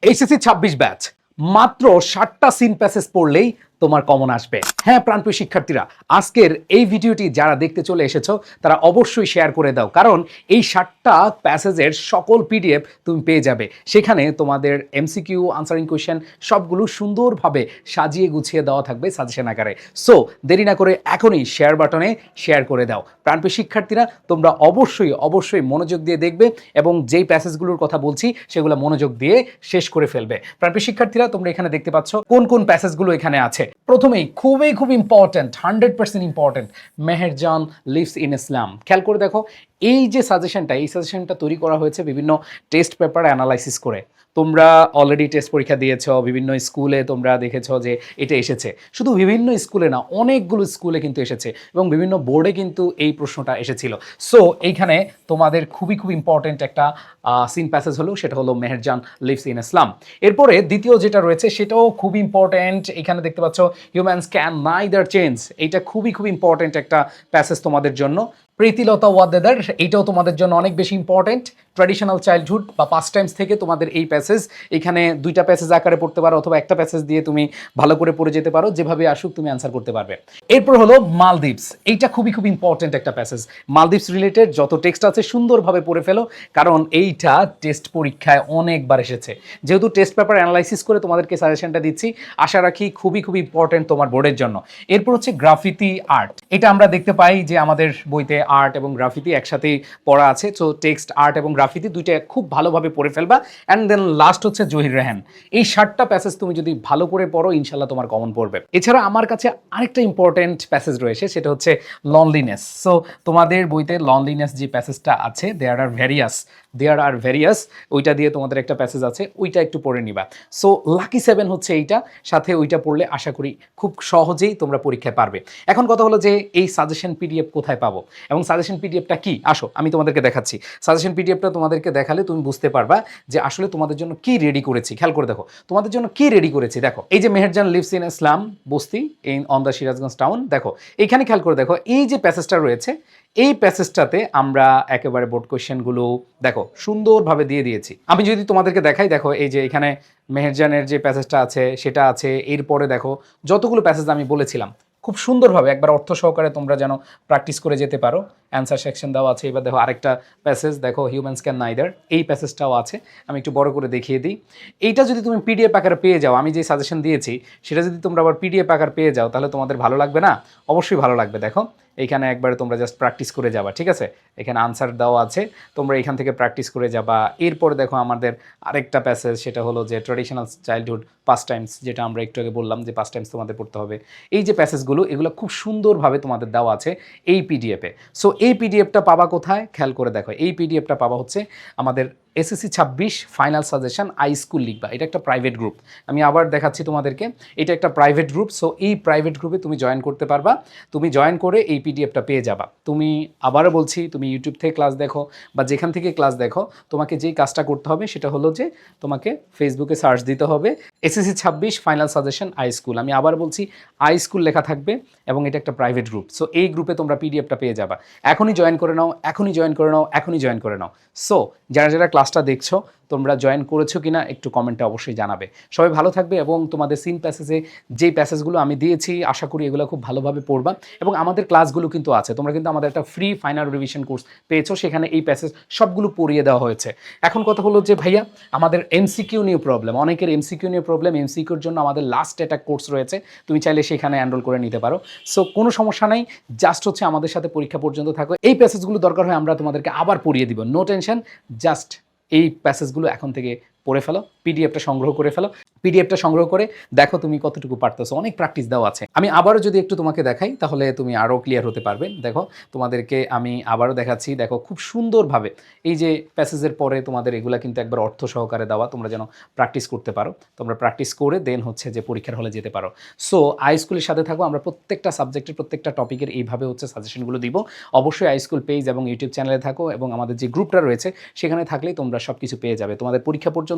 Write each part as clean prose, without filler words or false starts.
HSC 26 batch মাত্র 60টা seen passage পড়লেই তোমার কমন আসবে। হ্যাঁ প্রাণপ্রিয় শিক্ষার্থীরা, আজকের এই ভিডিওটি যারা দেখতে চলে এসেছো তারা অবশ্যই শেয়ার করে দাও, কারণ এই 60টা প্যাসেজের সকল পিডিএফ তুমি পেয়ে যাবে। সেখানে তোমাদের এমসিকিউ, আনসারিং কোয়েশ্চেন সবগুলো সুন্দরভাবে সাজিয়ে গুছিয়ে দেওয়া থাকবে সাজেশন আকারে। সো দেরি না করে এখনই শেয়ার বাটনে শেয়ার করে দাও। প্রাণপ্রিয় শিক্ষার্থীরা, তোমরা অবশ্যই মনোযোগ দিয়ে দেখবে এবং যেই প্যাসেজগুলোর কথা বলছি সেগুলো মনোযোগ দিয়ে শেষ করে ফেলবে। প্রাণপ্রিয় শিক্ষার্থীরা, তোমরা এখানে দেখতে পাচ্ছ কোন কোন প্যাসেজগুলো এখানে আছে। প্রথমেই খুব important, 100% important, Meherjan lives in Islam. খেয়াল করে দেখো, এই যে সাজেশনটা তৈরি করা হয়েছে বিভিন্ন টেস্ট পেপার অ্যানালাইসিস করে। তোমরা অলরেডি টেস্ট পরীক্ষা দিয়েছ, বিভিন্ন স্কুলে তোমরা দেখেছ যে এটা এসেছে। শুধু বিভিন্ন স্কুলে না, অনেকগুলো স্কুলে কিন্তু এসেছে এবং বিভিন্ন বোর্ডে কিন্তু এই প্রশ্নটা এসেছিল। সো এইখানে তোমাদের খুবই ইম্পর্টেন্ট একটা সিন প্যাসেজ হলো, সেটা হলো মেহেরজান লিভস ইন ইসলাম। এরপরে দ্বিতীয় যেটা রয়েছে সেটাও খুব ইম্পর্টেন্ট। এখানে দেখতে পাচ্ছ হিউম্যানস ক্যান নাইদার চেঞ্জ। এইটা খুবই ইম্পর্টেন্ট একটা প্যাসেজ তোমাদের জন্য। প্রীতিলতা ওয়াদ্দেদার, এইটাও তোমাদের জন্য অনেক বেশি ইম্পর্টেন্ট। ট্র্যাডিশনাল চাইল্ডহুড বা পাস্ট টাইমস থেকে তোমাদের এই প্যাসেজ, এখানে দুইটা প্যাসেজ আকারে পড়তে পারো অথবা একটা প্যাসেজ দিয়ে তুমি ভালো করে পড়ে যেতে পারো, যেভাবে আসুক তুমি অ্যান্সার করতে পারবে। এরপর হলো মালদ্বীপস। এইটা খুবই ইম্পর্টেন্ট একটা প্যাসেজ। মালদ্বীপস রিলেটেড যত টেক্সট আছে সুন্দরভাবে পড়ে ফেলো, কারণ এইটা টেস্ট পরীক্ষায় অনেকবার এসেছে। যেহেতু টেস্ট পেপার অ্যানালাইসিস করে তোমাদেরকে সাজেশনটা দিচ্ছি, আশা রাখি খুবই ইম্পর্টেন্ট তোমার বোর্ডের জন্য। এরপর হচ্ছে গ্রাফিতি আর্ট। এটা আমরা দেখতে পাই যে আমাদের বইতে আর্ট এবং গ্রাফিতি একসাথেই পড়া আছে। সো টেক্সট, আর্ট এবং গ্রাফিতি দুইটা খুব ভালোভাবে পড়ে ফেলবা। অ্যান্ড দেন লাস্ট হচ্ছে জহির রেহান। এই 60টা প্যাসেজ তুমি যদি ভালো করে পড়ো, ইনশাল্লাহ তোমার কমন পড়বে। এছাড়া আমার কাছে আরেকটা ইম্পর্টেন্ট প্যাসেজ রয়েছে, সেটা হচ্ছে লনলিনেস। সো তোমাদের বইতে লনলিনেস যে প্যাসেজটা আছে, দেয়ার আর ভেরিয়াস, ওইটা দিয়ে তোমাদের একটা প্যাসেজ আছে, ওইটা একটু পড়ে নিবা। সো লাকি 7 হচ্ছে এইটা, সাথে ওইটা পড়লে আশা করি খুব সহজেই তোমরা পরীক্ষায় পারবে। এখন কথা হলো যে এই সাজেশন পিডিএফ কোথায় পাবো এবং সাজেশন পিডিএফটা কি। আসো আমি তোমাদেরকে দেখাচ্ছি। সাজেশন পিডিএফটা তোমাদেরকে দেখালে তুমি বুঝতে পারবা যে আসলে তোমাদের জন্য কি রেডি করেছি। খেয়াল করে দেখো তোমাদের জন্য কি রেডি করেছি। দেখো এই যে মেহেরজান লিভস ইন ইসলাম বস্তি in on the Sirajganj town, দেখো এইখানে খেয়াল করে দেখো এই যে প্যাসেজটা রয়েছে, এই প্যাসেজটাতে আমরা একেবারে বোর্ড কোয়েশ্চেনগুলো দেখো সুন্দরভাবে দিয়ে দিয়েছি। আমি যদি তোমাদেরকে দেখাই, দেখো এই যে এখানে মেহেরজানের যে প্যাসেজটা আছে সেটা আছে। এরপরে দেখো যতগুলো প্যাসেজ আমি বলেছিলাম খুব সুন্দরভাবে একবার অর্থ সহকারে তোমরা যেন প্র্যাকটিস করে যেতে পারো। অ্যান্সার সেকশন দেওয়া আছে। এবার দেখো আরেকটা প্যাসেজ, দেখো হিউম্যানস ক্যান নাইদার, এই প্যাসেজটাও আছে। আমি একটু বড় করে দেখিয়ে দিই। এইটা যদি তুমি পিডিএফ আকারে পেয়ে যাও, আমি যে সাজেশন দিয়েছি সেটা যদি তোমরা আবার পিডিএফ আকার পেয়ে যাও, তাহলে তোমাদের ভালো লাগবে না? অবশ্যই ভালো লাগবে। দেখো এইখানে একবারে তোমরা জাস্ট প্র্যাকটিস করে যাবা, ঠিক আছে? এখানে আনসার দেওয়া আছে, তোমরা এখান থেকে প্র্যাকটিস করে যাবা। এরপরে দেখো আমাদের আরেকটা প্যাসেজ, সেটা হলো যে ট্র্যাডিশনাল চাইল্ডহুড পাস্ট টাইমস, যেটা আমরা একটু আগে বললাম যে পাস্ট টাইমস তোমাদের পড়তে হবে। এই যে প্যাসেজগুলো, এগুলো খুব সুন্দরভাবে তোমাদের দেওয়া আছে এই পিডিএফে। সো এই পিডিএফটা পাবা কোথায়? খেয়াল করে দেখো, এই পিডিএফটা পাবা হচ্ছে আমাদের SSC 26 final suggestion I school লিখবা। এটা একটা প্রাইভেট গ্রুপ, আমি আবার দেখাচ্ছি তোমাদেরকে। এটা একটা প্রাইভেট গ্রুপ। সো এই প্রাইভেট গ্রুপে তুমি জয়েন করতে পারবা। তুমি জয়েন করে এই পিডিএফটা পেয়ে যাবা। তুমি আবারও বলছি, তুমি ইউটিউব থেকে ক্লাস দেখো বা যেখান থেকে ক্লাস দেখো, তোমাকে যেই কাজটা করতে হবে সেটা হলো যে তোমাকে ফেসবুকে সার্চ দিতে হবে SSC 26 final suggestion I school. আমি আবার বলছি, আই স্কুল লেখা থাকবে এবং এটা একটা প্রাইভেট গ্রুপ। সো এই গ্রুপে তোমরা পিডিএফটা পেয়ে যাবা। এখনই জয়েন করে নাও। সো যারা ক্লাসটা দেখছো, তোমরা জয়েন করেছো কিনা একটু কমেন্টে অবশ্যই জানাবে। সবাই ভালো থাকবে এবং তোমাদের সিন প্যাসেজে যেই প্যাসেজগুলো আমি দিয়েছি আশা করি এগুলো খুব ভালোভাবে পড়বা। এবং আমাদের ক্লাসগুলো কিন্তু আছে, তোমরা কিন্তু আমাদের একটা ফ্রি ফাইনাল রিভিশন কোর্স পেয়েছো, সেখানে এই প্যাসেজ সবগুলো পড়িয়ে দেওয়া হয়েছে। এখন কথা হলো যে ভাইয়া, আমাদের এমসিকিউ নিয়ে প্রবলেম, অনেকের এমসিকিউর জন্য আমাদের লাস্ট একটা কোর্স রয়েছে, তুমি চাইলে সেখানে এনরোল করে নিতে পারো। সো কোনো সমস্যা নাই, জাস্ট হচ্ছে আমাদের সাথে পরীক্ষা পর্যন্ত থাকো। এই প্যাসেজগুলো দরকার হয় আমরা তোমাদেরকে আবার পড়িয়ে দিব, নো টেনশন। জাস্ট এই প্যাসেজগুলো এখন থেকে পড়ে ফেলো, পিডিএফটা সংগ্রহ করে ফেলো। পিডিএফটা সংগ্রহ করে দেখো তুমি কতটুকু পারতেছো, অনেক প্র্যাকটিস দেওয়া আছে। আমি আবারও যদি একটু তোমাকে দেখাই, তাহলে তুমি আরও ক্লিয়ার হতে পারবে। দেখো তোমাদেরকে আমি আবারও দেখাচ্ছি, দেখো খুব সুন্দরভাবে এই যে প্যাসেজের পরে তোমাদের এগুলা কিন্তু একবার অর্থ সহকারে দেওয়া, তোমরা যেন প্র্যাকটিস করতে পারো। তোমরা প্র্যাকটিস করে দেন হচ্ছে যে পরীক্ষার হলে যেতে পারো। সো আই স্কুলের সাথে থাকো, আমরা প্রত্যেকটা সাবজেক্টের প্রত্যেকটা টপিকের এইভাবে হচ্ছে সাজেশনগুলো দিব। অবশ্যই আই স্কুল পেজ এবং ইউটিউব চ্যানেলে থাকো এবং আমাদের যে গ্রুপটা রয়েছে সেখানে থাকলেই তোমরা সব কিছু পেয়ে যাবে। তোমাদের পরীক্ষা পর্যন্ত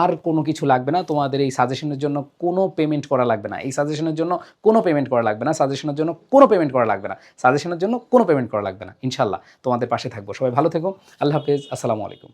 আর কোনো কিছু লাগবে না, তোমাদের এই সাজেশনের জন্য কোনো পেমেন্ট করা লাগবে না, ইনশাল্লাহ তোমাদের পাশে থাকবো। সবাই ভালো থেকো, আল্লাহ হাফেজ, আসসালামু আলাইকুম।